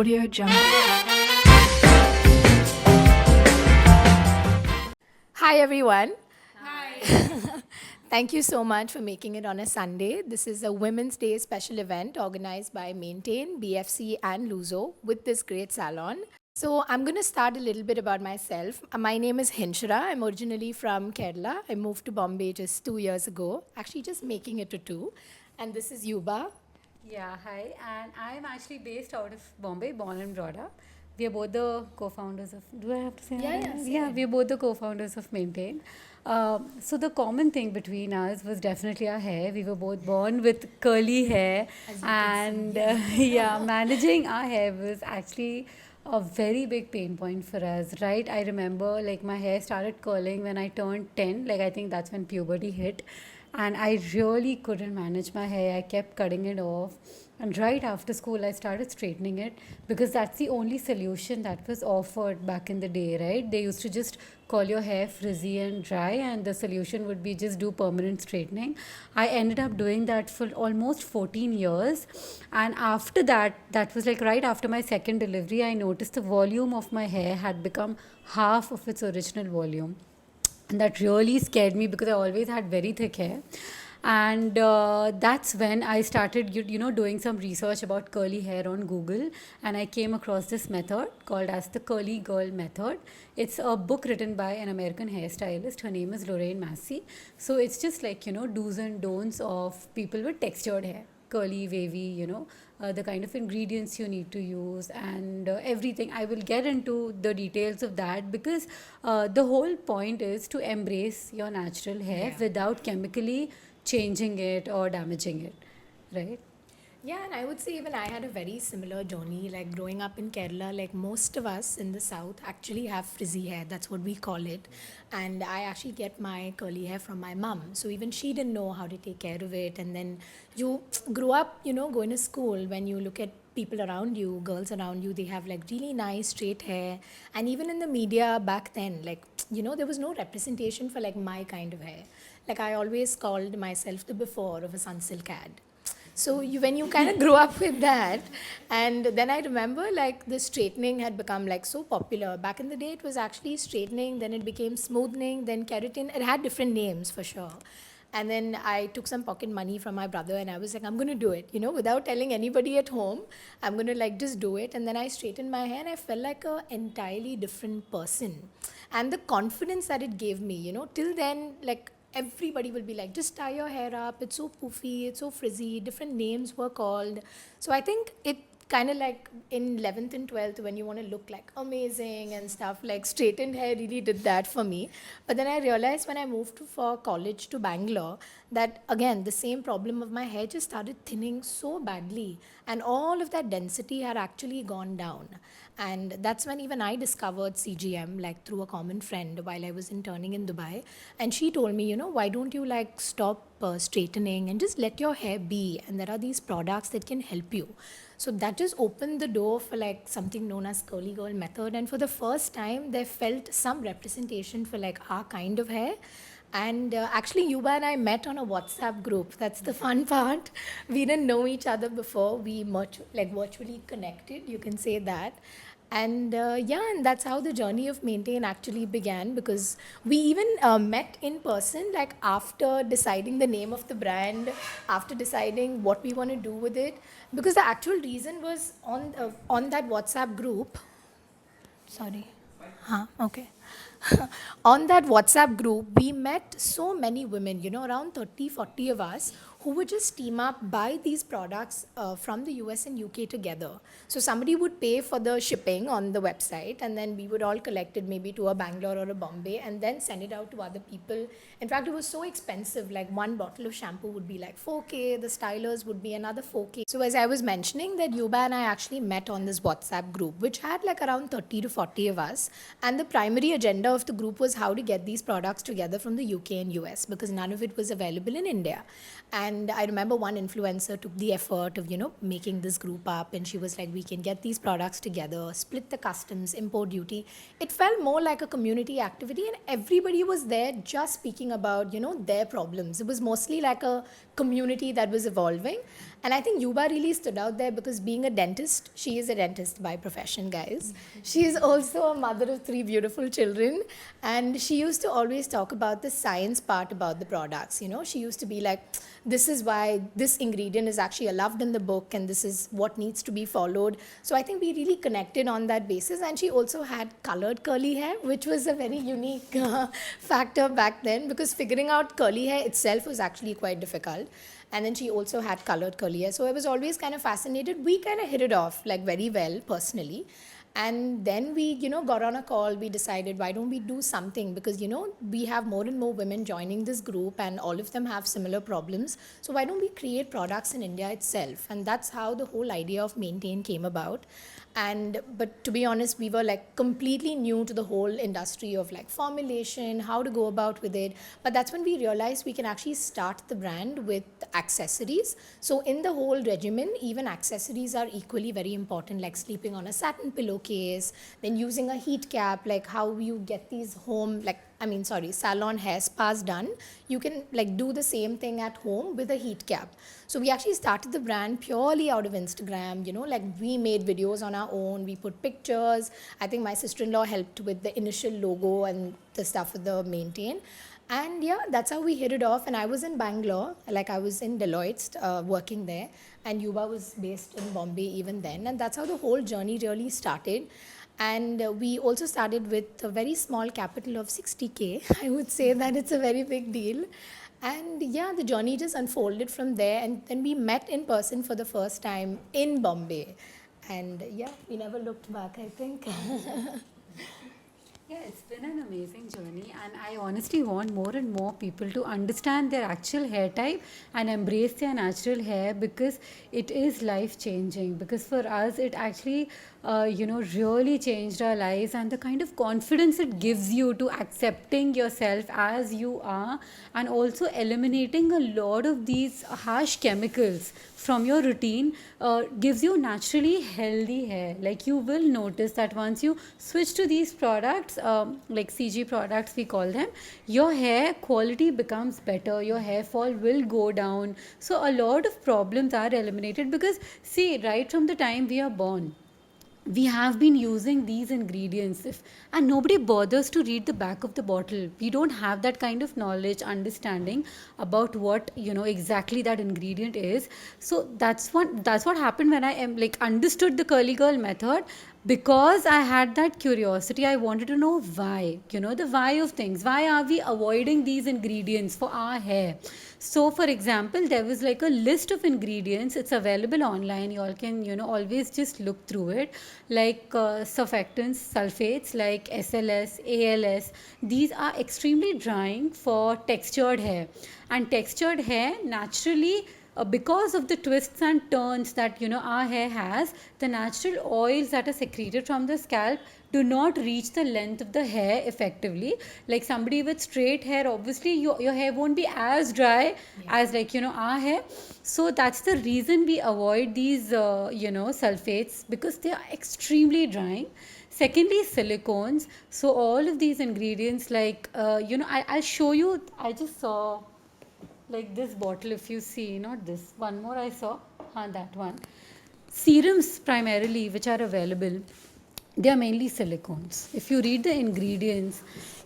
Audio Jungle. Hi everyone. Hi. Thank you so much for making it on a Sunday. This is a Women's Day special event organized by Maintain, BFC and Luzo with this great salon. So I'm going to start a little bit about myself. My name is Hinshra. I'm originally from Kerala. I moved to Bombay just 2 years ago, actually just making it to two. And this is Yuba. Yeah, hi, and I'm actually based out of Bombay, born and brought up. We are both the co-founders of. Do I have to say Yeah, that? yeah, say Yeah, it. we are both the co-founders of Maintain. So the common thing between us was definitely our hair. We were both born with curly hair, As you can and see. yeah, managing our hair was actually a very big pain point for us, right? I remember like my hair started curling when I turned 10. Like I think that's when puberty hit, and I really couldn't manage my hair. I kept cutting it off. And right after school, I started straightening it because that's the only solution that was offered back in the day, right? They used to just call your hair frizzy and dry, and the solution would be just do permanent straightening. I ended up doing that for almost 14 years. And after that, that was like right after my second delivery, I noticed the volume of my hair had become half of its original volume, and that really scared me because I always had very thick hair. And that's when I started doing some research about curly hair on Google, and I came across this method called as the curly girl method. It's a book written by an American hairstylist. Her name is Lorraine Massey. So it's just like do's and don'ts of people with textured hair, curly, wavy, the kind of ingredients you need to use, and everything. I will get into the details of that because the whole point is to embrace your natural hair without chemically changing it or damaging it, right? Yeah, and I would say even I had a very similar journey. Like growing up in Kerala, like most of us in the south actually have frizzy hair. That's what we call it. And I actually get my curly hair from my mum. So even she didn't know how to take care of it. And then you grow up, going to school. When you look at people around you, girls around you, they have like really nice straight hair. And even in the media back then, like, there was no representation for like my kind of hair. Like I always called myself the before of a Sunsilk ad. So when you kind of grow up with that, and then I remember like the straightening had become like so popular. Back in the day, it was actually straightening, then it became smoothing, then keratin. It had different names for sure. And then I took some pocket money from my brother, and I was like, I'm going to do it, without telling anybody at home. I'm going to like just do it. And then I straightened my hair, and I felt like an entirely different person. And the confidence that it gave me, till then, like everybody will be like, just tie your hair up, it's so poofy, it's so frizzy, different names were called. So I think it kind of like in 11th and 12th, when you want to look like amazing and stuff, like straightened hair really did that for me. But then I realized when I moved for college to Bangalore that again the same problem of my hair just started thinning so badly, and all of that density had actually gone down. And that's when even I discovered CGM, like through a common friend while I was interning in Dubai. And she told me, why don't you like stop straightening and just let your hair be? And there are these products that can help you. So that just opened the door for like something known as curly girl method. And for the first time, they felt some representation for like our kind of hair. And actually, Yuba and I met on a WhatsApp group. That's the fun part. We didn't know each other before. We like virtually connected. You can say that. And yeah, and that's how the journey of Maintain actually began, because we even met in person like after deciding the name of the brand, after deciding what we want to do with it, because the actual reason was on that WhatsApp group. Sorry. Huh, okay. On that WhatsApp group, we met so many women, around 30, 40 of us, who would just team up, buy these products from the US and UK together. So somebody would pay for the shipping on the website, and then we would all collect it maybe to a Bangalore or a Bombay and then send it out to other people. In fact, it was so expensive. Like one bottle of shampoo would be like 4K, the stylers would be another 4K. So as I was mentioning that Yuba and I actually met on this WhatsApp group, which had like around 30 to 40 of us. And the primary agenda of the group was how to get these products together from the UK and US, because none of it was available in India. And I remember one influencer took the effort of, making this group up, and she was like, we can get these products together, split the customs, import duty. It felt more like a community activity, and everybody was there just speaking about, their problems. It was mostly like a community that was evolving. And I think Yuba really stood out there because being a dentist, she is a dentist by profession, guys. She is also a mother of three beautiful children. And she used to always talk about the science part about the products. You know, she used to be like, this is why this ingredient is actually loved in the book and this is what needs to be followed. So I think we really connected on that basis. And she also had colored curly hair, which was a very unique factor back then because figuring out curly hair itself was actually quite difficult. And then she also had colored curly hair. So I was always kind of fascinated. We kind of hit it off like very well personally. And then we, got on a call. We decided, why don't we do something? Because, we have more and more women joining this group and all of them have similar problems. So why don't we create products in India itself? And that's how the whole idea of Maintain came about. But to be honest, we were like completely new to the whole industry of like formulation, how to go about with it. But that's when we realized we can actually start the brand with accessories. So in the whole regimen, even accessories are equally very important, like sleeping on a satin pillowcase, then using a heat cap, like how you get these home, salon hair spas done. You can like do the same thing at home with a heat cap. So we actually started the brand purely out of Instagram, like we made videos on our own, we put pictures. I think my sister-in-law helped with the initial logo and the stuff with the Maintain. And yeah, that's how we hit it off. And I was in Bangalore, like I was in Deloitte working there. And Yuba was based in Bombay even then. And that's how the whole journey really started. And we also started with a very small capital of 60K. I would say that it's a very big deal. And yeah, the journey just unfolded from there. And then we met in person for the first time in Bombay. And yeah, we never looked back, I think. Yeah, it's been an amazing journey, and I honestly want more and more people to understand their actual hair type and embrace their natural hair because it is life changing. Because for us, it actually, really changed our lives, and the kind of confidence it gives you to accepting yourself as you are, and also eliminating a lot of these harsh chemicals from your routine gives you naturally healthy hair. Like you will notice that once you switch to these products, like CG products we call them, your hair quality becomes better, your hair fall will go down. So a lot of problems are eliminated because see, right from the time we are born, we have been using these ingredients and nobody bothers to read the back of the bottle. We don't have that kind of knowledge, understanding about what exactly that ingredient is. So that's what happened when I am like understood the curly girl method. Because I had that curiosity, I wanted to know why, the why of things. Why are we avoiding these ingredients for our hair? So for example, there was like a list of ingredients. It's available online. You all can always just look through it, like surfactants, sulfates like SLS, ALS. These are extremely drying for textured hair, and textured hair naturally, because of the twists and turns that our hair has, the natural oils that are secreted from the scalp do not reach the length of the hair effectively. Like somebody with straight hair, obviously your hair won't be as dry as like our hair. So that's the reason we avoid these sulfates, because they are extremely drying. Secondly, silicones. So all of these ingredients, like I'll show you. I just saw like this bottle, if you see, not this one more I saw, that one. Serums primarily which are available, they are mainly silicones. If you read the ingredients,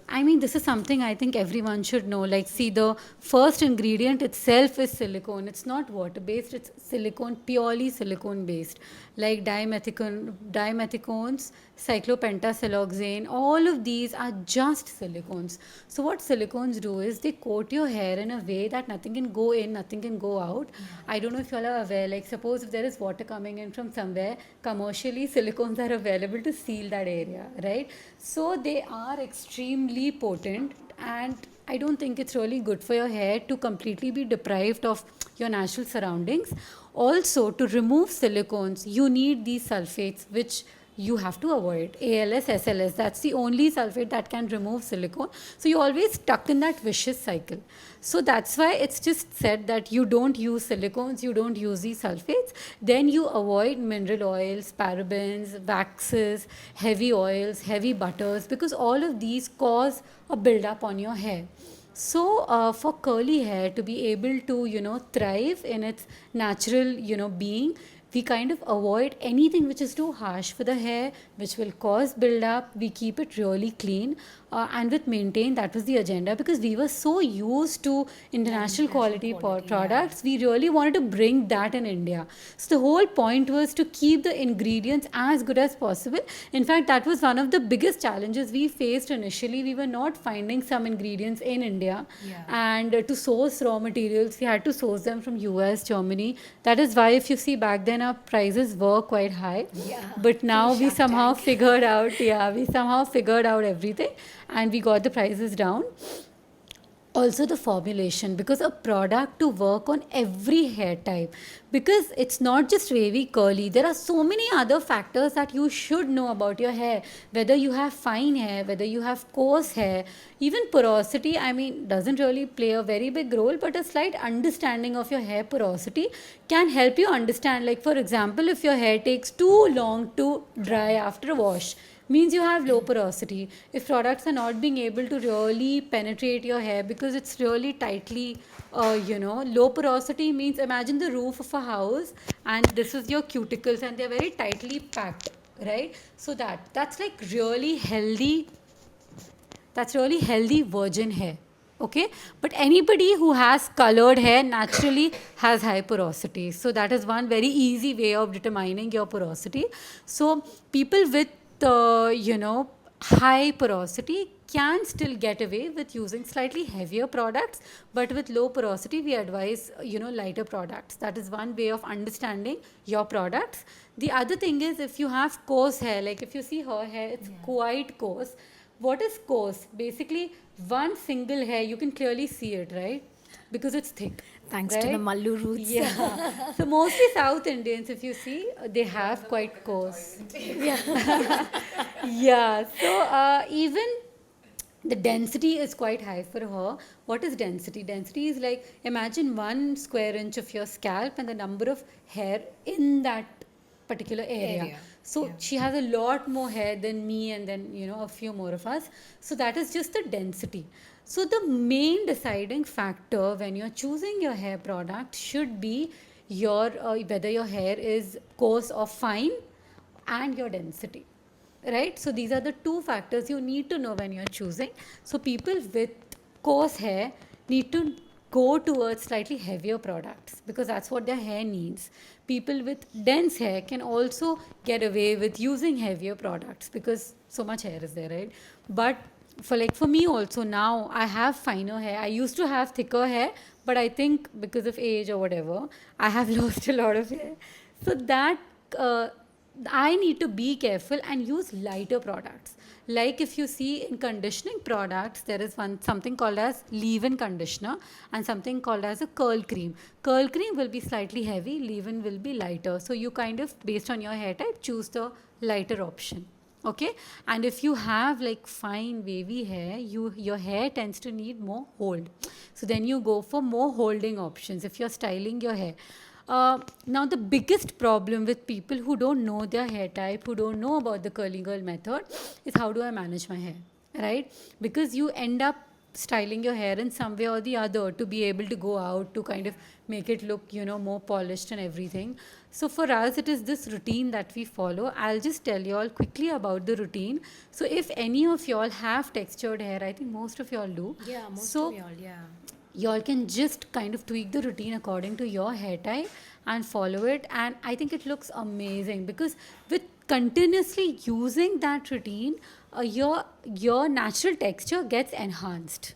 I mean, this is something I think everyone should know. Like, see, the first ingredient itself is silicone. It's not water based, it's silicone, purely silicone based. Like dimethicones, cyclopentasiloxane, all of these are just silicones. So, what silicones do is they coat your hair in a way that nothing can go in, nothing can go out. I don't know if you all are aware, like, suppose if there is water coming in from somewhere, commercially, silicones are available to seal that area, right? So, they are extremely potent, and I don't think it's really good for your hair to completely be deprived of your natural surroundings. Also, to remove silicones, you need these sulfates, which you have to avoid. ALS, SLS, that's the only sulfate that can remove silicone. So you're always stuck in that vicious cycle. So that's why it's just said that you don't use silicones, you don't use these sulfates. Then you avoid mineral oils, parabens, waxes, heavy oils, heavy butters, because all of these cause a buildup on your hair. So, for curly hair to be able to, thrive in its natural, being, we kind of avoid anything which is too harsh for the hair, which will cause build-up. We keep it really clean, and with maintain. That was the agenda because we were so used to international quality products. We really wanted to bring that in India. So the whole point was to keep the ingredients as good as possible. In fact, that was one of the biggest challenges we faced initially. We were not finding some ingredients in India, and to source raw materials, we had to source them from US, Germany. That is why, if you see back then, our prices were quite high. But now we somehow figured out, we somehow figured out everything, and we got the prices down. Also the formulation, because a product to work on every hair type, because it's not just wavy curly, there are so many other factors that you should know about your hair, whether you have fine hair, whether you have coarse hair, even porosity. I mean, doesn't really play a very big role, but a slight understanding of your hair porosity can help you understand. Like, for example, if your hair takes too long to dry after a wash, means you have low porosity. If products are not being able to really penetrate your hair because it's really tightly, low porosity means, imagine the roof of a house and this is your cuticles and they're very tightly packed, right? So that's like really healthy, that's really healthy virgin hair. Okay, but anybody who has colored hair naturally has high porosity. So that is one very easy way of determining your porosity. So people with high porosity can still get away with using slightly heavier products, but with low porosity we advise lighter products. That is one way of understanding your products. The other thing is, if you have coarse hair, like if you see her hair, it's quite coarse. What is coarse? Basically, one single hair, you can clearly see it, right? Because it's thick. Thanks to the Mallu roots. Yeah. So mostly South Indians, if you see, they have quite coarse. Yeah. So even the density is quite high for her. What is density? Density is like, imagine 1 square inch of your scalp and the number of hair in that particular area. So she has a lot more hair than me, and then a few more of us. So that is just the density. So the main deciding factor when you're choosing your hair product should be your whether your hair is coarse or fine, and your density, right? So these are the two factors you need to know when you're choosing. So people with coarse hair need to go towards slightly heavier products because that's what their hair needs. People with dense hair can also get away with using heavier products because so much hair is there, right? But for me also, now I have finer hair. I used to have thicker hair, but I think because of age or whatever, I have lost a lot of hair. So that I need to be careful and use lighter products. Like if you see in conditioning products, there is something called as leave-in conditioner and something called as a curl cream. Curl cream will be slightly heavy, leave-in will be lighter. So you kind of, based on your hair type, choose the lighter option. Okay, and if you have like fine wavy hair, your hair tends to need more hold. So then you go for more holding options if you're styling your hair. Now the biggest problem with people who don't know their hair type, who don't know about the curly girl method, is how do I manage my hair, right? Because you end up styling your hair in some way or the other to be able to go out, to kind of make it look more polished and everything. So for us, it is this routine that we follow. I'll just tell you all quickly about the routine. So if any of y'all have textured hair, I think most of y'all do. Yeah, most So of y'all, yeah. y'all can just kind of tweak the routine according to your hair type and follow it, and I think it looks amazing because with continuously using that routine, your natural texture gets enhanced.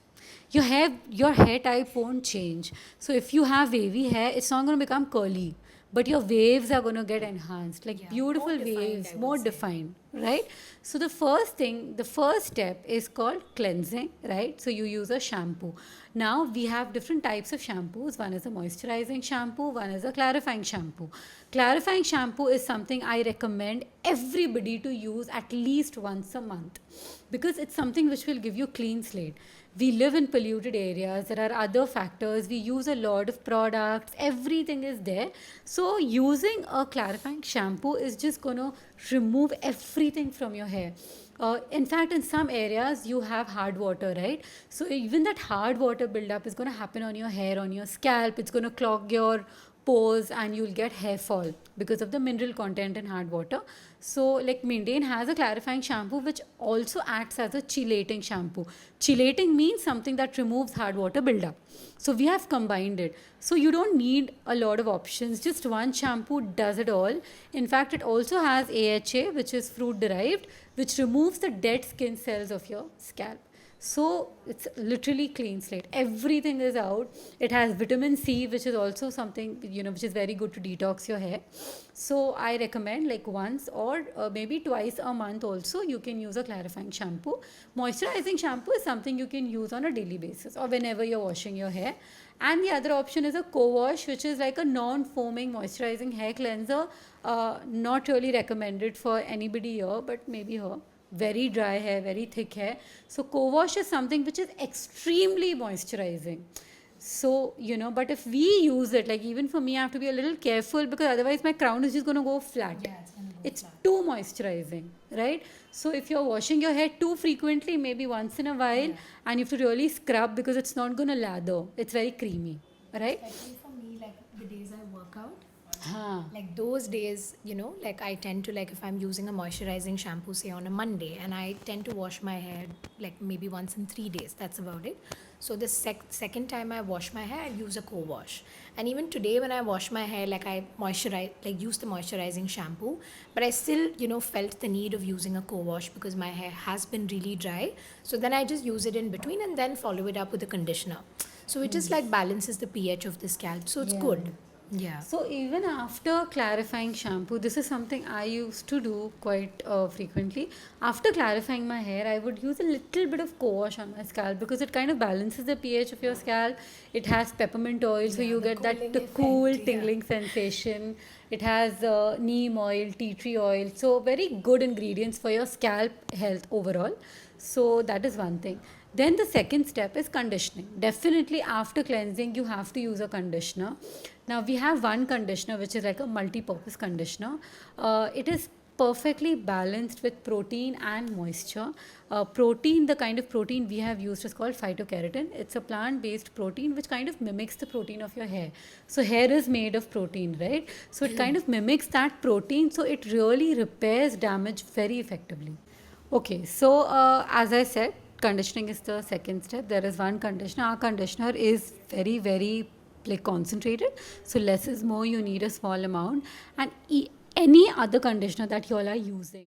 Your hair type won't change. So if you have wavy hair, it's not going to become curly, but your waves are going to get enhanced, like Yeah, beautiful more defined, waves, I would more say. defined, right? So the first step is called cleansing, right? So you use a shampoo. Now we have different types of shampoos. One is a moisturizing shampoo, one is a clarifying shampoo. Clarifying shampoo is something I recommend everybody to use at least once a month because it's something which will give you clean slate. We live in polluted areas, there are other factors, we use a lot of products, everything is there. So using a clarifying shampoo is just going to remove everything from your hair. In fact, in some areas you have hard water, right? So even that hard water buildup is going to happen on your hair, on your scalp. It's going to clog your pores, and you'll get hair fall because of the mineral content in hard water. So like Maintain has a clarifying shampoo which also acts as a chelating shampoo. Chelating means something that removes hard water buildup. So we have combined it. So you don't need a lot of options. Just one shampoo does it all. In fact, it also has AHA, which is fruit derived, which removes the dead skin cells of your scalp. So it's literally clean slate. Everything is out. It has vitamin C, which is also something, which is very good to detox your hair. So I recommend like once or maybe twice a month also you can use a clarifying shampoo. Moisturizing shampoo is something you can use on a daily basis or whenever you're washing your hair. And the other option is a co-wash, which is like a non-foaming moisturizing hair cleanser. Not really recommended for anybody here, but maybe her. Very dry hair, very thick hair. So co-wash is something which is extremely moisturizing. So, but if we use it, like even for me, I have to be a little careful because otherwise my crown is just going to go flat. Yeah, it's gonna go It's flat. too moisturizing, right? So if you're washing your hair too frequently, maybe once in a while, Yeah. and you have to really scrub because it's not going to lather. It's very creamy, right? Especially for me, like the days I work out, Huh. like those days, like I tend to, like if I'm using a moisturizing shampoo, say on a Monday, and I tend to wash my hair like maybe once in 3 days. That's about it. So the second time I wash my hair, I use a co-wash. And even today when I wash my hair, like I moisturize, like use the moisturizing shampoo, but I still, felt the need of using a co-wash because my hair has been really dry. So then I just use it in between and then follow it up with a conditioner. So it just like balances the pH of the scalp. So it's Yeah. good. Yeah. So even after clarifying shampoo, this is something I used to do quite frequently. After clarifying my hair, I would use a little bit of co-wash on my scalp because it kind of balances the pH of your scalp. It has peppermint oil, so Yeah, you the get that cooling the effect, cool yeah. tingling sensation. It has neem oil, tea tree oil, so very good ingredients for your scalp health overall. So that is one thing. Then the second step is conditioning. Definitely after cleansing, you have to use a conditioner. Now we have one conditioner which is like a multi-purpose conditioner. It is perfectly balanced with protein and moisture. Protein, the kind of protein we have used is called phytokeratin. It's a plant-based protein which kind of mimics the protein of your hair. So hair is made of protein, right? So it kind of mimics that protein. So it really repairs damage very effectively. Okay, so as I said, conditioning is the second step. There is one conditioner. Our conditioner is very, very like concentrated. So less is more. You need a small amount, and any other conditioner that you all are using,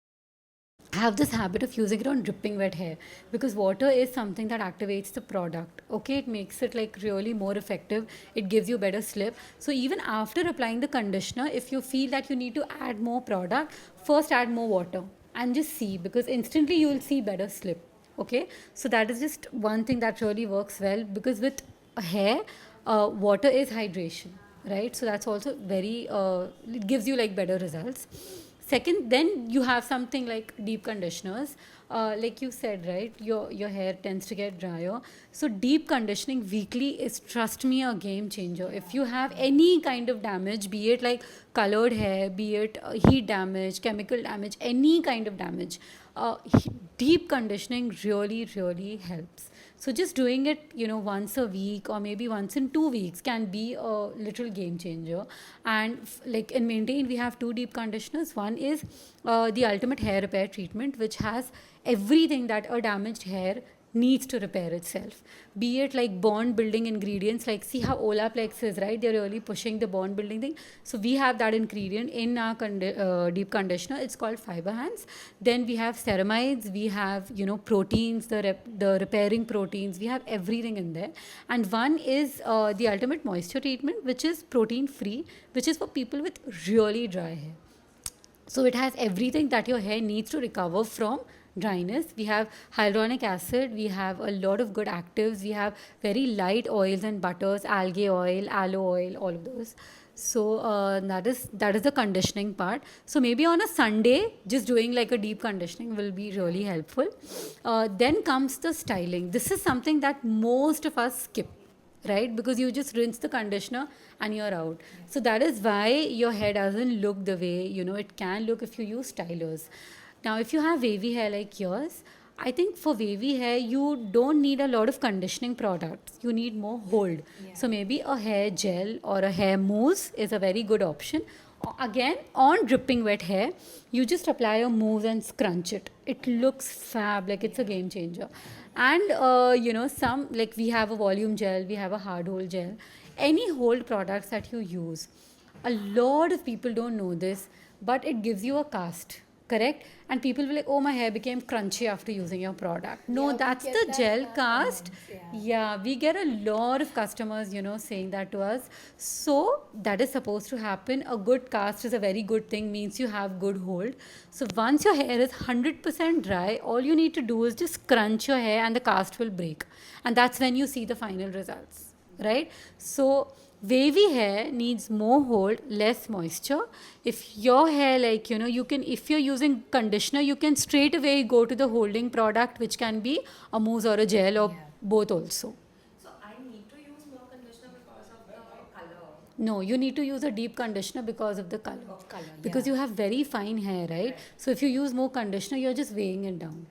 have this habit of using it on dripping wet hair because water is something that activates the product. Okay, it makes it like really more effective. It gives you better slip. So even after applying the conditioner, if you feel that you need to add more product, first add more water and just see because instantly you will see better slip. Okay, so that is just one thing that really works well because with hair, water is hydration, right? So that's also very it gives you like better results. Second, then you have something like deep conditioners. Like you said, right? Your hair tends to get drier. So deep conditioning weekly is, trust me, a game changer. If you have any kind of damage, be it like colored hair, be it heat damage, chemical damage, any kind of damage, deep conditioning really, really helps. So just doing it, once a week or maybe once in 2 weeks can be a little game changer. And like in Maintain, we have two deep conditioners. One is the ultimate hair repair treatment, which has everything that a damaged hair needs to repair itself. Be it like bond building ingredients, like see how Olaplex is, right? They're really pushing the bond building thing. So we have that ingredient in our deep conditioner. It's called Fiber Hands. Then we have ceramides, we have proteins, the repairing proteins. We have everything in there. And one is the ultimate moisture treatment, which is protein free, which is for people with really dry hair. So it has everything that your hair needs to recover from dryness. We have hyaluronic acid, we have a lot of good actives, we have very light oils and butters, algae oil, aloe oil, all of those. So that is the conditioning part. So maybe on a Sunday, just doing like a deep conditioning will be really helpful. Then comes the styling. This is something that most of us skip, right? Because you just rinse the conditioner and you're out. So that is why your hair doesn't look the way it can look if you use stylers. Now, if you have wavy hair like yours, I think for wavy hair, you don't need a lot of conditioning products. You need more hold. So maybe a hair gel or a hair mousse is a very good option. Again, on dripping wet hair, you just apply a mousse and scrunch it. It looks fab, like it's a game changer. And some like we have a volume gel, we have a hard hold gel. Any hold products that you use, a lot of people don't know this, but it gives you a cast, correct? And people will like, oh, my hair became crunchy after using your product. No, Yeah, we that's get the that gel happens, cast. yeah. Yeah, we get a lot of customers, saying that to us. So that is supposed to happen. A good cast is a very good thing, means you have good hold. So once your hair is 100% dry, all you need to do is just crunch your hair and the cast will break. And that's when you see the final results, right? So wavy hair needs more hold, less moisture. If your hair, like, you can, if you're using conditioner, you can straight away go to the holding product, which can be a mousse or a gel or both also. So I need to use more conditioner because of the color. No, you need to use a deep conditioner because of the color. Because you have very fine hair, right? So if you use more conditioner, you're just weighing it down.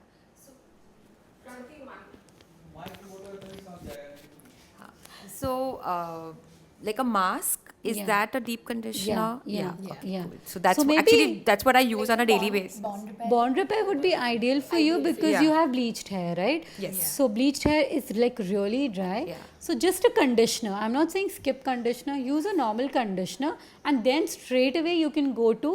So, like a mask, is Yeah. that a deep conditioner? Yeah. Cool. So that's So maybe- actually that's what I use on a daily basis. Bond repair would be ideal for you because Yeah. you have bleached hair, right? Yes. Yeah. So bleached hair is like really dry. Yeah. So just a conditioner. I'm not saying skip conditioner. Use a normal conditioner, and then straight away you can go to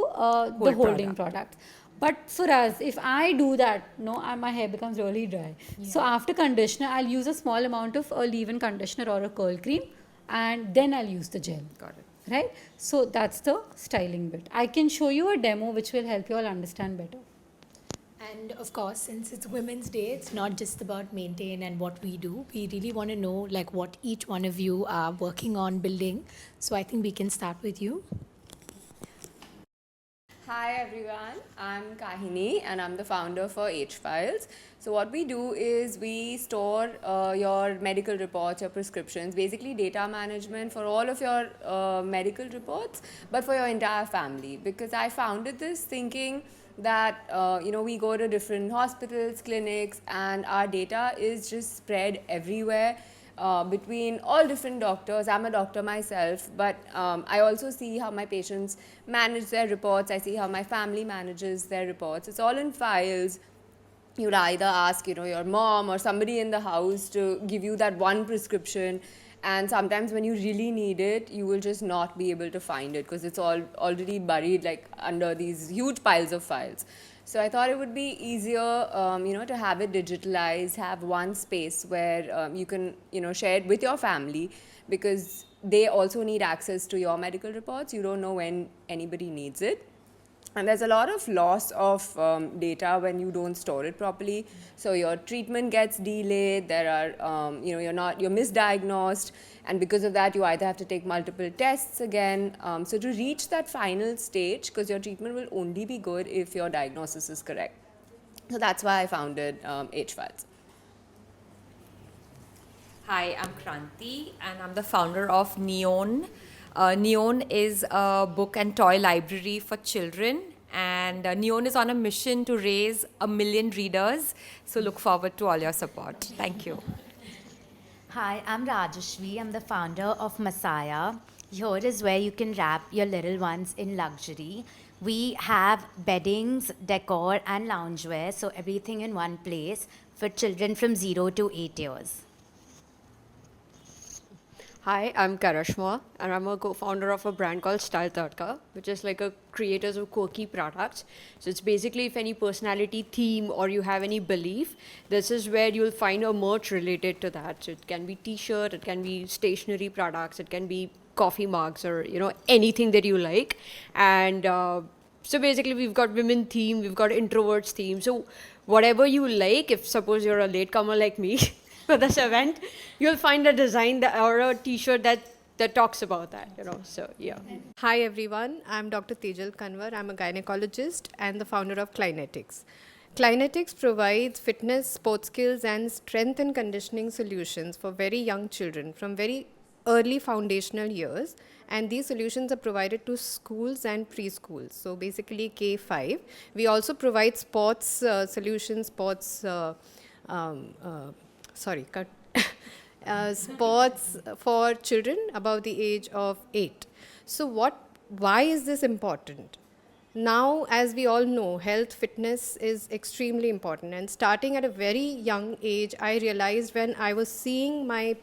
the holding product. But for us, if I do that, my hair becomes really dry. So after conditioner, I'll use a small amount of a leave-in conditioner or a curl cream, and then I'll use the gel. Got it. Right? So that's the styling bit. I can show you a demo which will help you all understand better. And of course, since it's Women's Day, it's not just about maintain and what we do. We really want to know like what each one of you are working on building. So I think we can start with you. Hi everyone, I'm Kahini and I'm the founder for H Files. So what we do is we store your medical reports, your prescriptions, basically data management for all of your medical reports, but for your entire family. Because I founded this thinking that we go to different hospitals, clinics, and our data is just spread everywhere. Between all different doctors. I'm a doctor myself, but I also see how my patients manage their reports. I see how my family manages their reports. It's all in files. You'd either ask, your mom or somebody in the house to give you that one prescription, and sometimes when you really need it, you will just not be able to find it because it's all already buried like under these huge piles of files. So I thought it would be easier, to have it digitalized, have one space where you can, share it with your family because they also need access to your medical reports. You don't know when anybody needs it. And there's a lot of loss of data when you don't store it properly. So your treatment gets delayed. There are, you're misdiagnosed, and because of that, you either have to take multiple tests again. So to reach that final stage, because your treatment will only be good if your diagnosis is correct. So that's why I founded H Files. Hi, I'm Kranti and I'm the founder of Neon. Neon is a book and toy library for children, and Neon is on a mission to raise 1 million readers. So look forward to all your support. Thank you. Hi, I'm Rajashvi. I'm the founder of Messiah. Here is where you can wrap your little ones in luxury. We have beddings, decor, and loungewear, so everything in one place for children from 0 to 8 years. Hi, I'm Karashma, and I'm a co-founder of a brand called Style Tadka, which is like a creators of quirky products. So it's basically if any personality theme or you have any belief, this is where you'll find a merch related to that. So it can be t-shirt, it can be stationery products, it can be coffee mugs, or anything that you like. And so basically we've got women theme, we've got introverts theme. So whatever you like, if suppose you're a latecomer like me, for this event, you'll find a design or a t-shirt that talks about that, so yeah. Hi everyone, I'm Dr. Tejal Kanwar. I'm a gynecologist and the founder of Kleinetics. Kleinetics provides fitness, sports skills and strength and conditioning solutions for very young children from very early foundational years, and these solutions are provided to schools and preschools. So basically K5. We also provide sports solutions, sorry, cut. Sports for children above the age of 8. So why is this important? Now, as we all know, health, fitness is extremely important. And starting at a very young age, I realized when I was seeing my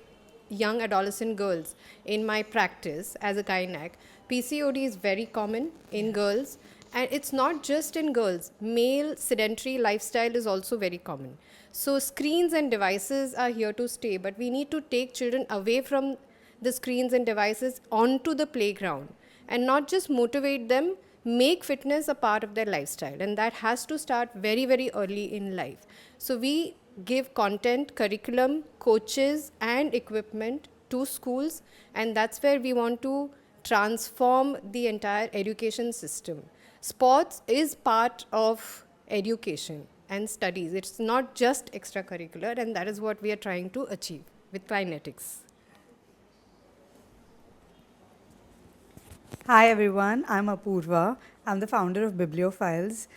young adolescent girls in my practice as a gynec, PCOD is very common in girls. And it's not just in girls. Male sedentary lifestyle is also very common. So screens and devices are here to stay, but we need to take children away from the screens and devices onto the playground and not just motivate them, make fitness a part of their lifestyle. And that has to start very, very early in life. So we give content, curriculum, coaches, and equipment to schools, and that's where we want to transform the entire education system. Sports is part of education and studies. It's not just extracurricular, and that is what we are trying to achieve with Kleinetics. Hi everyone, I'm Apurva. I'm the founder of Bibliophiles.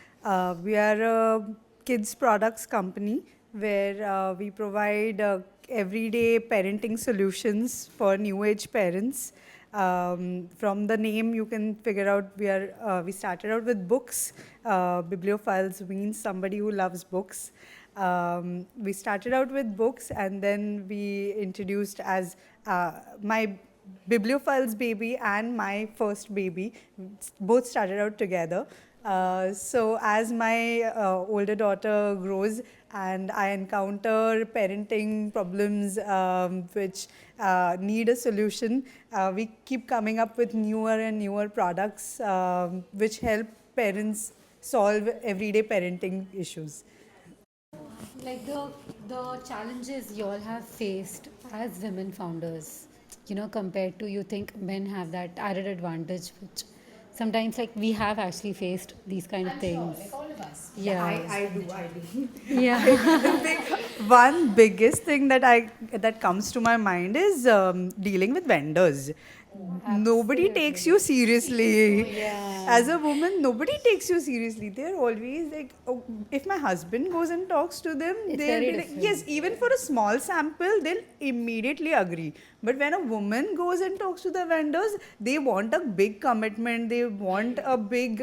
We are a kids products company where we provide everyday parenting solutions for new age parents. From the name, you can figure out we started out with books. Bibliophiles means somebody who loves books. We started out with books, and then we introduced as my Bibliophiles baby and my first baby both started out together. So as my older daughter grows and I encounter parenting problems which need a solution, we keep coming up with newer and newer products which help parents solve everyday parenting issues. Like the challenges you all have faced as women founders, compared to, you think men have that added advantage, which sometimes like we have actually faced these kind of things. Sure, like all of us. Yeah. I do. Yeah. One biggest thing that comes to my mind is dealing with vendors. Nobody takes you seriously. As a woman, nobody takes you seriously. They're always like, oh, if my husband goes and talks to them, It's they'll very be like, different. yes, even for a small sample, they'll immediately agree. But when a woman goes and talks to the vendors, they want a big commitment. They want a big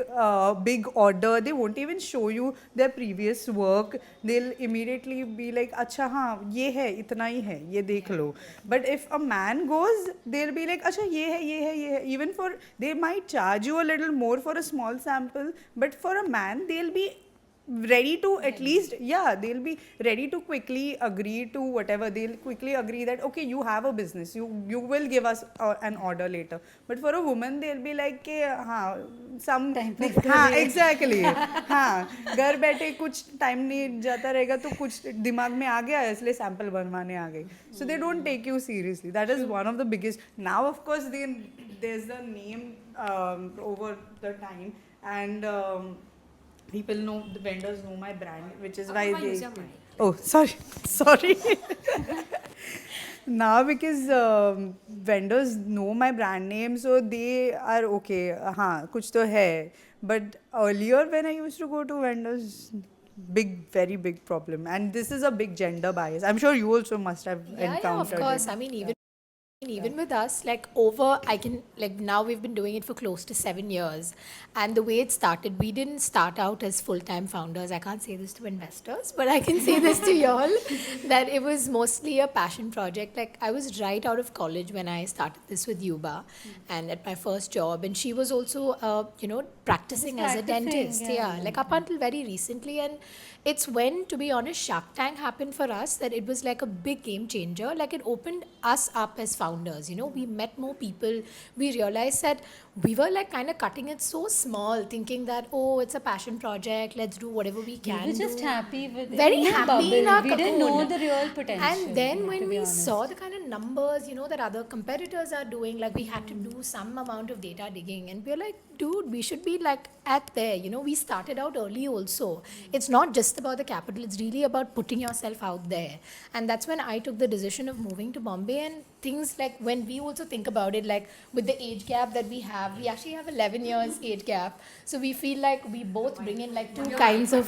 order. They won't even show you their previous work. They'll immediately be like, अच्छा हाँ ये है इतना ही है ये देख लो. But if a man goes, they'll be like, अच्छा ये है ये है ये है. Even for, they might charge you a little more for a small sample, but for a man, they'll be ready to at least, they'll be ready to quickly agree to whatever. They'll quickly agree that, okay, you have a business, you will give us an order later. But for a woman, they'll be like, some Time हाँ pass exactly हाँ घर बैठे कुछ time नहीं जाता रहेगा तो कुछ दिमाग में आ गया इसलिए सैंपल बनवाने आ गई. So they don't take you seriously. That is one of the biggest. Now of course there's the name over the time, and people know, the vendors know my brand, which is why they. Oh, sorry. Now because vendors know my brand name, so they are okay. हाँ कुछ तो है. But earlier when I used to go to vendors, very big problem, and this is a big gender bias. I'm sure you also must have Yeah, encountered of course. it. I mean, even with us, like now we've been doing it for close to 7 years. And the way it started, we didn't start out as full-time founders. I can't say this to investors, but I can say this to y'all, that it was mostly a passion project. Like I was right out of college when I started this with Yuba and at my first job. And she was also, practicing as a dentist. Yeah, like up until very recently. And it's when, to be honest, Shark Tank happened for us that it was like a big game changer. Like it opened us up as founders. We met more people. We realized that we were like kind of cutting it so small, thinking that, oh, it's a passion project. Let's do whatever we can. We were just do. happy with Very in our happy in bubble. our We didn't know cocoon. the real potential. And then to when be we honest. saw the kind of numbers, you know, that other competitors are doing, like we had to do some amount of data digging, and we're like, dude, we should be like at there. You know, we started out early also. It's not just about the capital, it's really about putting yourself out there. And that's when I took the decision of moving to Bombay. And things like, when we also think about it, like with the age gap that we actually have 11 years age gap. So we feel like we both bring in like two kinds of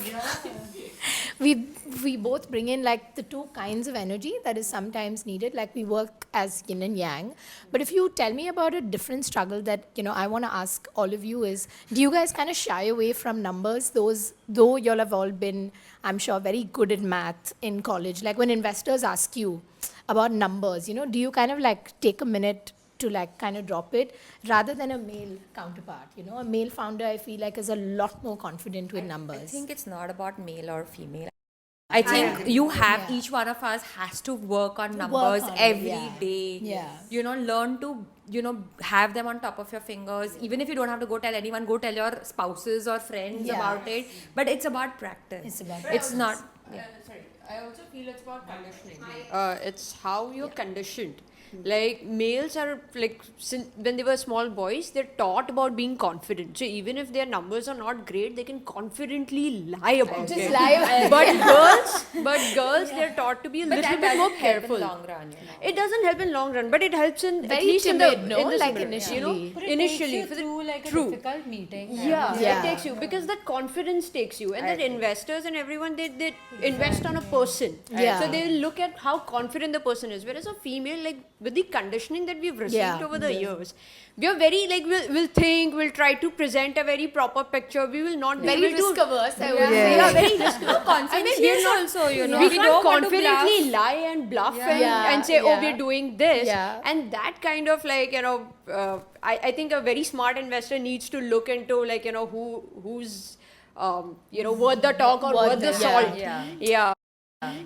we both bring in like the two kinds of energy that is sometimes needed. Like we work as yin and yang. But if you tell me about a different struggle that, you know, I want to ask all of you is, do you guys kind of shy away from numbers? Though you'll have all been, I'm sure, very good at math in college. Like when investors ask you about numbers, you know, do you kind of like take a minute to like kind of drop it, rather than a male counterpart? You know, a male founder, I feel like, is a lot more confident with numbers. I think it's not about male or female. I think you have, each one of us has to work on numbers on it, every day. Yeah. You know, learn to, you know, have them on top of your fingers. Even if you don't have to go tell anyone, go tell your spouses or friends Yeah. about it. But it's about practice. It's about It's not. Yeah. I also feel it's about conditioning. It's how you're conditioned. Like males are like, when they were small boys, they're taught about being confident. So even if their numbers are not great, they can confidently lie about Just it. lie about But girls, they're taught to be a little bit more careful. In long run, you know. It doesn't help in long run, but it helps in at Very least timid, in the no? in the Like spirit, initially. you know, But it initially takes you for the- through like a true. difficult meeting. Yeah, Yeah. it takes you, because that confidence takes you, and that investors and everyone, they invest on a person. Yeah. So they look at how confident the person is. Whereas a female, like with the conditioning that we've received Yeah. over the years, we are very like we'll think, we'll try to present a very proper picture. We will not be Very able to. risk averse, I would We say. are very risk averse. Confidence is also, you know, We we can't don't want to confidently bluff. lie and bluff Yeah. and say, oh, Yeah. we're doing this. Yeah. And that kind of like, you know, I think a very smart investor needs to look into like, you know, who's, you know, worth the talk or worth the salt.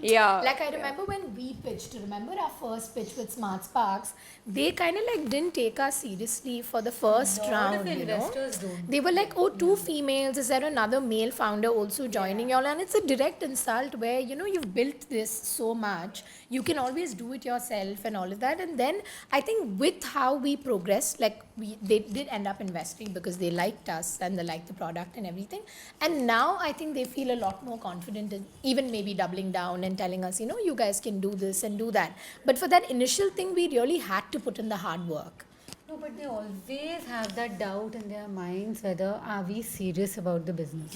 Yeah. Like I remember when we pitched, remember our first pitch with Smart Sparks, they kind of like didn't take us seriously for the first round, you know. investors don't. They were like, oh, two females, is there another male founder also joining y'all? And it's a direct insult where, you know, you've built this so much, you can always do it yourself and all of that. And then I think with how we progressed, like they did end up investing because they liked us and they liked the product and everything. And now I think they feel a lot more confident in even maybe doubling down and telling us, you know, you guys can do this and do that. But for that initial thing, we really had to put in the hard work. No, but they always have that doubt in their minds whether are we serious about the business.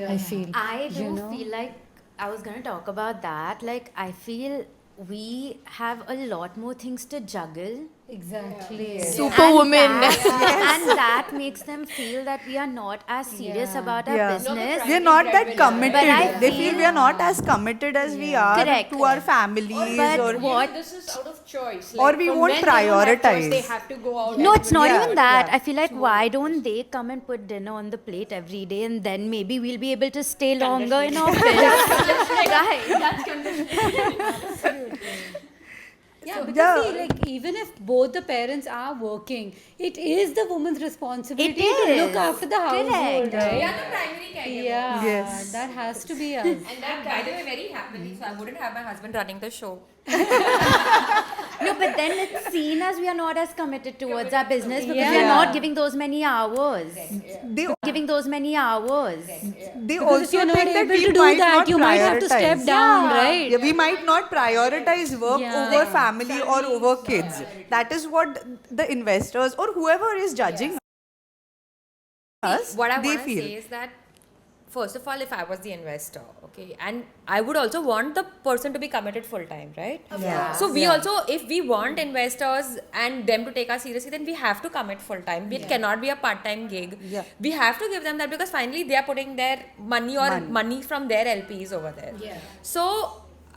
I feel. I do you know? feel like I was going to talk about that. Like, I feel we have a lot more things to juggle. Exactly. Superwoman. And that makes them feel that we are not as serious about our Yeah. business. They're not that committed. But I They feel feel- we are not as committed as we are Correct. to our families, But or what This is out of choice. Or we for won't men, they don't have choice, prioritize. They have to go out. No, and it's not Yeah, even that. yeah. I feel like, why don't they come and put dinner on the plate every day, and then maybe we'll be able to stay longer in office. Right. Yeah, because Yeah. see, like even if both the parents are working, it is the woman's responsibility It to look is. after the household, Correct. right? We are the primary caregiver. Yeah, Yes. that has to be us. And that, by the way, very happily, so I wouldn't have my husband running the show. No, but then it's seen as we are not as committed towards our business because we are Yeah. not giving those many hours. they Giving those many hours. they Because also if you're not think that able we to do might that, not you might have to step prioritize. down, Yeah. right? Yeah, we might not prioritize work Yeah. over family or over kids. That is what the investors or whoever is judging us, What I they want to feel. say is that, first of all, if I was the investor, okay, and I would also want the person to be committed full time, right? Yeah. So we also, if we want investors and them to take us seriously, then we have to commit full time. It cannot be a part time gig. Yeah. We have to give them that because finally they are putting their money or money from their LPs over there. Yeah. So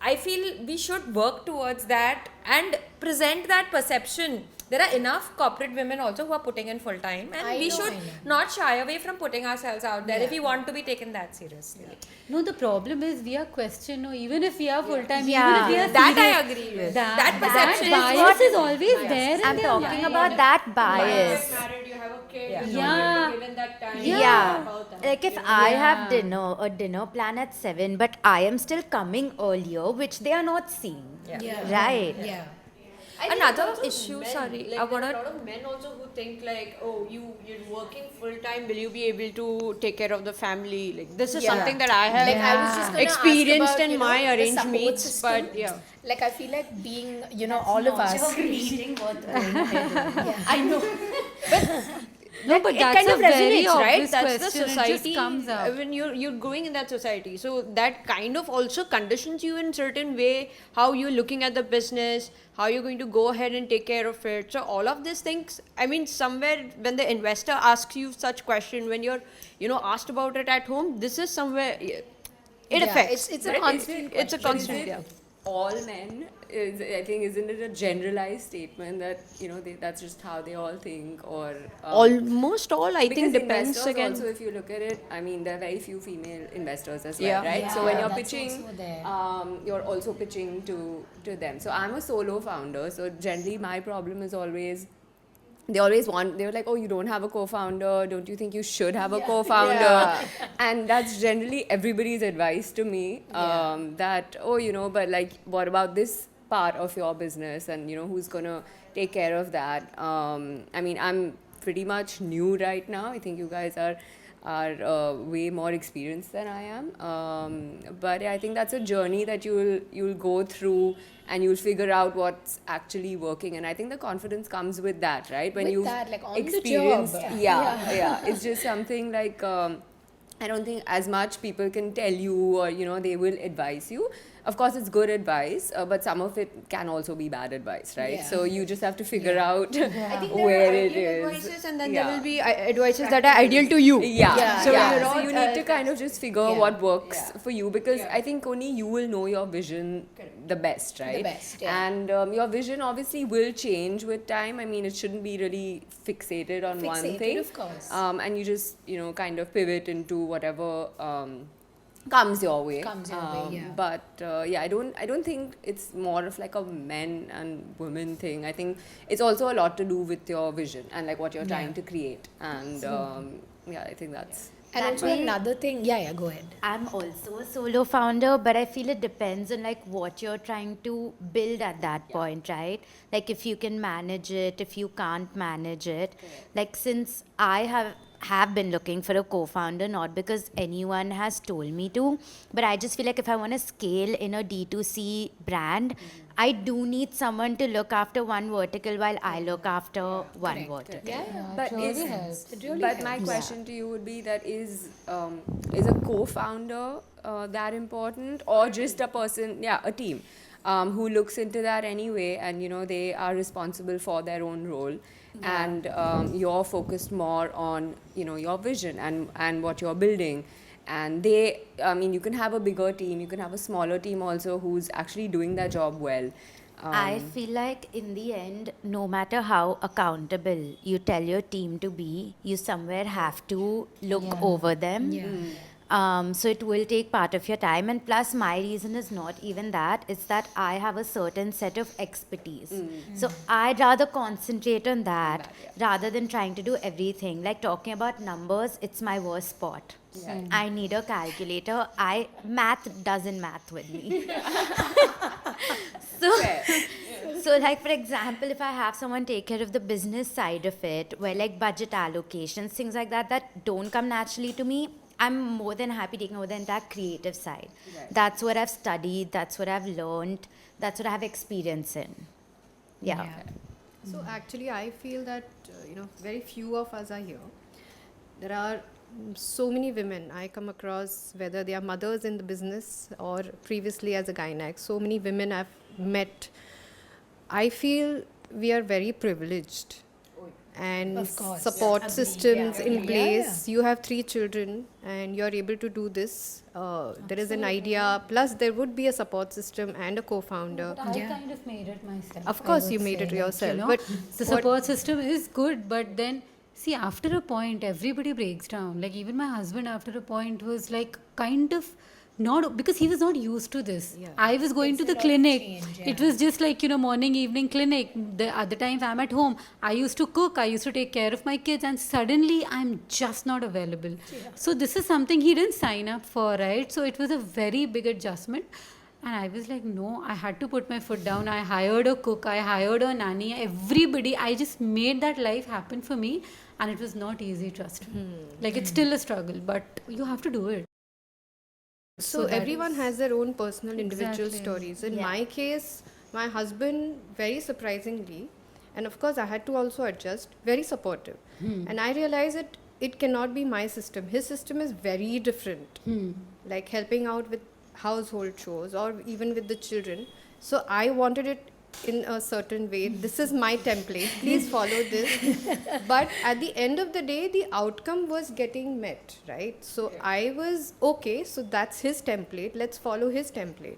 I feel we should work towards that and present that perception. There are enough corporate women also who are putting in full time, and I we know, should I know. not shy away from putting ourselves out there if we want to be taken that seriously. No, the problem is we are questioned. No, even if we are full time, Yeah. even if we are That I serious, agree with. That, That perception is bias what- is always there. in I'm their talking mind. about that bias. married, you have a kid, Yeah. you know, Yeah. you're given that time. Yeah. About that. Like if I have a dinner plan at 7, but I am still coming earlier, which they are not seeing. Yeah. Yeah. Right. Yeah. Another issue, sorry, like, I there are wanna. a lot of men also who think like, oh, you're working full time. Will you be able to take care of the family? Like this is something that I have Like I was just gonna experienced ask about, in my the arranged support meets, system. but yeah. Like I feel like being, all of us. Reading worth going ahead. I know. No, but It that's kind a of very resonates, right? obvious That's the question. It society. just comes up. When you're growing in that society, so that kind of also conditions you in certain way how you're looking at the business, how you're going to go ahead and take care of it. So all of these things. I mean, somewhere when the investor asks you such question, when you're asked about it at home, this is somewhere it affects. it's a right? constant It's a question. constant. Is Yeah. it all men? I think isn't it a generalized statement that that's just how they all think, or Almost all, I because think, depends investors again. also, if you look at it, I mean, there are very few female investors as Yeah. well, right? Yeah, So when you're that's pitching, also there. you're also pitching to them. So I'm a solo founder, so generally my problem is always. They were like, oh, you don't have a co-founder, don't you think you should have a co-founder? Yeah. And that's generally everybody's advice to me, that, oh, but like, what about this part of your business, and who's gonna take care of that? I mean, I'm pretty much new right now. I think you guys are way more experienced than I am, but yeah, I think that's a journey that you'll go through, and you'll figure out what's actually working. And I think the confidence comes with that, right? When With you've that, like, on the job. experienced, Yeah. yeah, it's just something like, I don't think as much people can tell you, or they will advise you. Of course, it's good advice, but some of it can also be bad advice, right? Yeah. So you just have to figure out I think there where are it ideal is. advices, and then Yeah. there will be advices that are ideal to you. Yeah. So, yeah. you know, So you need to kind of just figure Yeah. what works for you, because I think only you will know your vision the best, right? best, yeah. And your vision obviously will change with time. I mean, it shouldn't be really fixated on one Fixated, thing. of course. And you just, kind of pivot into whatever comes your way. Comes your way, yeah. But yeah, I don't think it's more of like a men and women thing. I think it's also a lot to do with your vision and like what you're trying to create. And yeah, I think that's. And That also way- another thing, go ahead. I'm also a solo founder, but I feel it depends on like what you're trying to build at that point, right? Like if you can manage it, if you can't manage it. Like since I have been looking for a co-founder, not because anyone has told me to, but I just feel like if I want to scale in a D2C brand, I do need someone to look after one vertical while I look after one vertical. But really helps. but my question to you would be that is a co-founder that important, or just a person, a team who looks into that anyway, and they are responsible for their own role, and you're focused more on your vision and what you're building. And you can have a bigger team, you can have a smaller team also who's actually doing their job well. I feel like in the end, no matter how accountable you tell your team to be, you somewhere have to look over them. So it will take part of your time. And plus, my reason is not even that. It's that I have a certain set of expertise. So I'd rather concentrate on that rather than trying to do everything. Like talking about numbers, it's my worst spot. I need a calculator. Math doesn't math with me. So like for example, if I have someone take care of the business side of it, where like budget allocations, things like that don't come naturally to me, I'm more than happy taking over the entire creative side. That's what I've studied, that's what I've learned, that's what I have experience in. Yeah. So actually, I feel that very few of us are here. There are so many women I come across, whether they are mothers in the business or previously as a gynaec. So many women I've met. I feel we are very privileged, and Of course. support systems in place. You have 3 children, and you're able to do this. There is an idea. Plus, there would be a support system and a co-founder. But I kind of made it myself. Of course I would you made say, it like, yourself, know, but the what- support system is good, but then see, after a point, everybody breaks down. Like even my husband, after a point, was like kind of not, because he was not used to this. I was going to the clinic. It was just like morning, evening clinic. The other times I'm at home, I used to cook, I used to take care of my kids, and suddenly I'm just not available. So this is something he didn't sign up for, right? So it was a very big adjustment. And I was like, no, I had to put my foot down. I hired a cook, I hired a nanny, everybody. I just made that life happen for me. And it was not easy, trust me. Like, it's still a struggle, but you have to do it. So that everyone is- has their own personal individual Exactly. stories. In Yeah. my case, my husband, very surprisingly, and of course I had to also adjust, very supportive. And I realized that it cannot be my system. His system is very different. Like helping out with household chores or even with the children. So I wanted it in a certain way. This is my template. Please follow this. But at the end of the day, the outcome was getting met, right? So I was okay. So that's his template. Let's follow his template.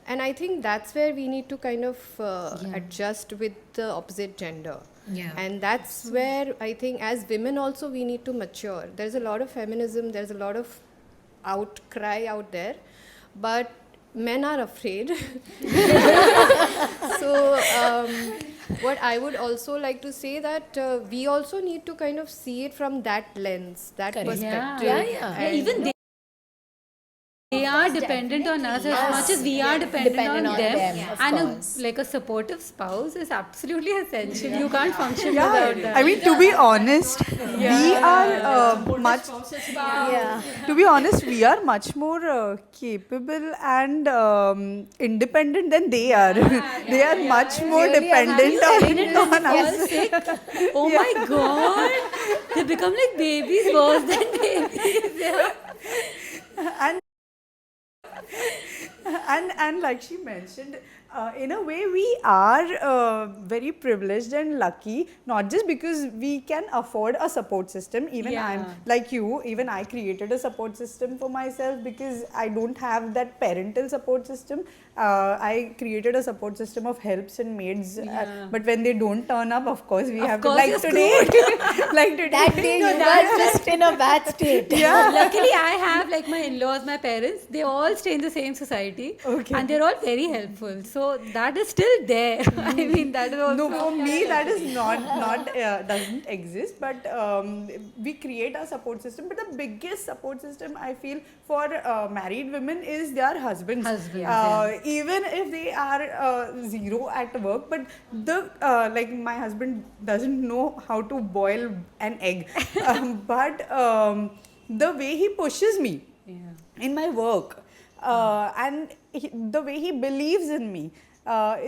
And I think that's where we need to kind of adjust with the opposite gender. Yeah. And that's where I think as women also we need to mature. There's a lot of feminism, there's a lot of outcry out there, but men are afraid. So what I would also like to say that we also need to kind of see it from that lens, that Correct. perspective. Yeah. Yeah, And even they are dependent on us as much as we are dependent on them. of And course. like a supportive spouse is absolutely essential. You can't function without that. I mean, to be honest, we are much. To be honest, we are much more capable and independent than they are. They are much more dependent on us. Oh my god, they become like babies, worse than babies. And like she mentioned, in a way we are very privileged and lucky, not just because we can afford a support system. Even I'm Yeah. like you, even I created a support system for myself because I don't have that parental support system. I created a support system of helps and maids, but when they don't turn up, of course we have to, course like you're today. Like today. That day you were just in a bad state. Luckily, I have like my in-laws, my parents. They all stay in the same society, Okay. and they're all very helpful. So that is still there. I mean, that is also No, for me that is not doesn't exist. But we create a support system. But the biggest support system I feel for married women is their husbands. Even if they are zero at work, but the like my husband doesn't know how to boil an egg, but the way he pushes me in my work, and the way he believes in me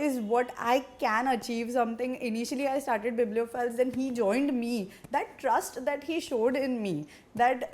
is what I can achieve something. Initially, I started Bibliophiles, then he joined me. That trust that he showed in me, that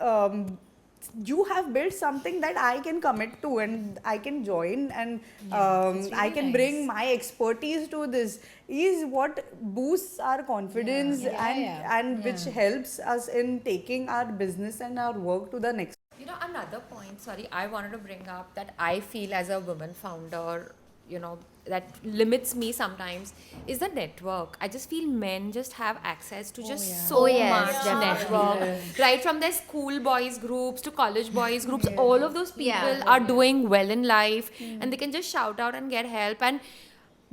you have built something that I can commit to and I can join, and I can bring my expertise to this, is what boosts our confidence and which helps us in taking our business and our work to the next. You know, another point, sorry, I wanted to bring up that I feel as a woman founder, you know, that limits me sometimes is the network. I just feel men just have access to just so Oh, yes, much network. Right from their school boys groups to college boys groups, all of those people are doing well in life and they can just shout out and get help. And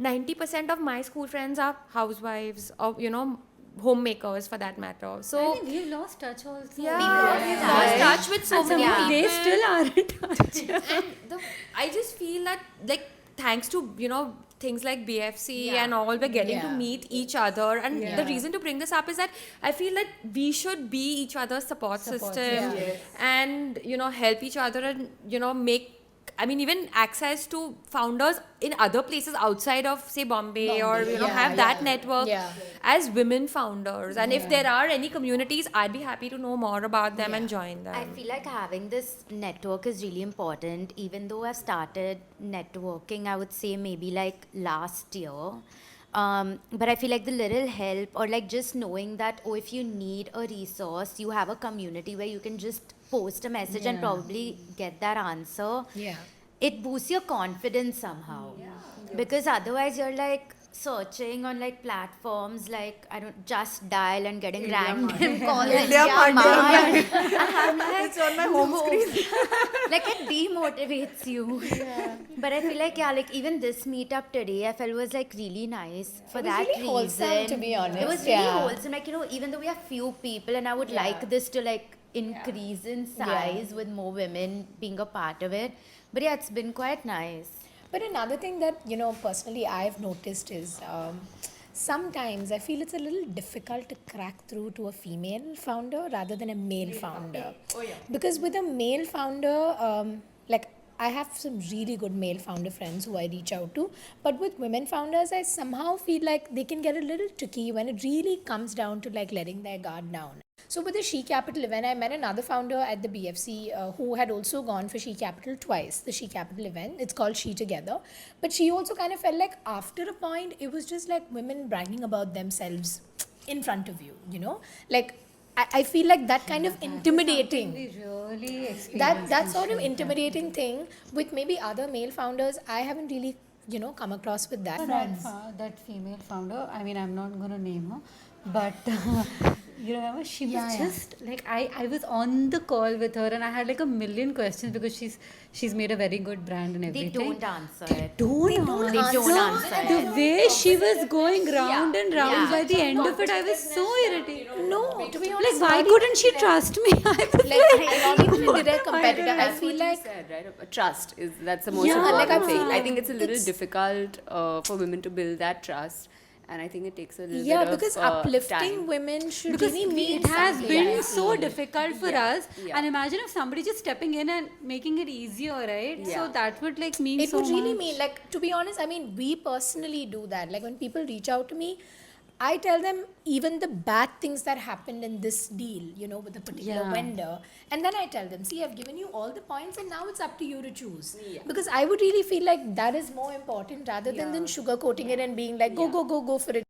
90% of my school friends are housewives or, you know, homemakers for that matter. So, we've lost touch also. we've lost touch with so many people. They still are in touch. And I just feel that, like, thanks to, you know, things like BFC and all, we're getting to meet each other. And the reason to bring this up is that I feel that we should be each other's support system and, you know, help each other and, you know, make, I mean, even access to founders in other places outside of, say, Bombay or, you know, have that network as women founders. And if there are any communities, I'd be happy to know more about them and join them. I feel like having this network is really important. Even though I've started networking, I would say maybe like last year. But I feel like the little help or like just knowing that, oh, if you need a resource, you have a community where you can just post a message and probably get that answer. Yeah. It boosts your confidence somehow. Because otherwise you're like searching on like platforms like, I don't, just dial and getting random calls. India Mart. I'm like, It's on my home screen. like it demotivates you. But I feel like like even this meetup today I felt was like really nice for It was that really reason. wholesome, to be honest. It was really Yeah. wholesome. Like, you know, even though we have few people and I would like this to like increase in size with more women being a part of it. But yeah, it's been quite nice. But another thing that, you know, personally I've noticed is sometimes I feel it's a little difficult to crack through to a female founder rather than a male founder. Oh, yeah. Because with a male founder, like I have some really good male founder friends who I reach out to. But with women founders, I somehow feel like they can get a little tricky when it really comes down to like letting their guard down. So with the She Capital event, I met another founder at the BFC who had also gone for She Capital twice, the She Capital event. It's called She Together. But she also kind of felt like after a point, it was just like women bragging about themselves in front of you, you know? Like, I feel like that kind of intimidating. We really That sort of intimidating thing with maybe other male founders, I haven't really, you know, come across with that. That female founder, I mean, I'm not going to name her, but you remember she was just like I was on the call with her and I had like a million questions because she's made a very good brand and They everything. don't answer it. Don't answer it. The way she was going round and round, by the end of it, I was so irritated. No, to be honest, Like, why couldn't she trust me? I was like, not even a direct competitor. I That's feel what like you said, right? Trust that's the most Yeah. important Like, I thing. feel I like think it's a little it's- difficult for women to build that trust, and I think it takes a little yeah, bit because of uplifting time. women should because really mean it has something. been Yeah. so difficult for us, Yeah. and imagine if somebody just stepping in and making it easier, right? So Yeah. that would like mean It so would really much. mean, like, to be honest, I mean, we personally do that. Like, when people reach out to me, I tell them even the bad things that happened in this deal, you know, with a particular Yeah. vendor. And then I tell them, see, I've given you all the points and now it's up to you to choose. Because I would really feel like that is more important rather than sugarcoating it and being like, go for it.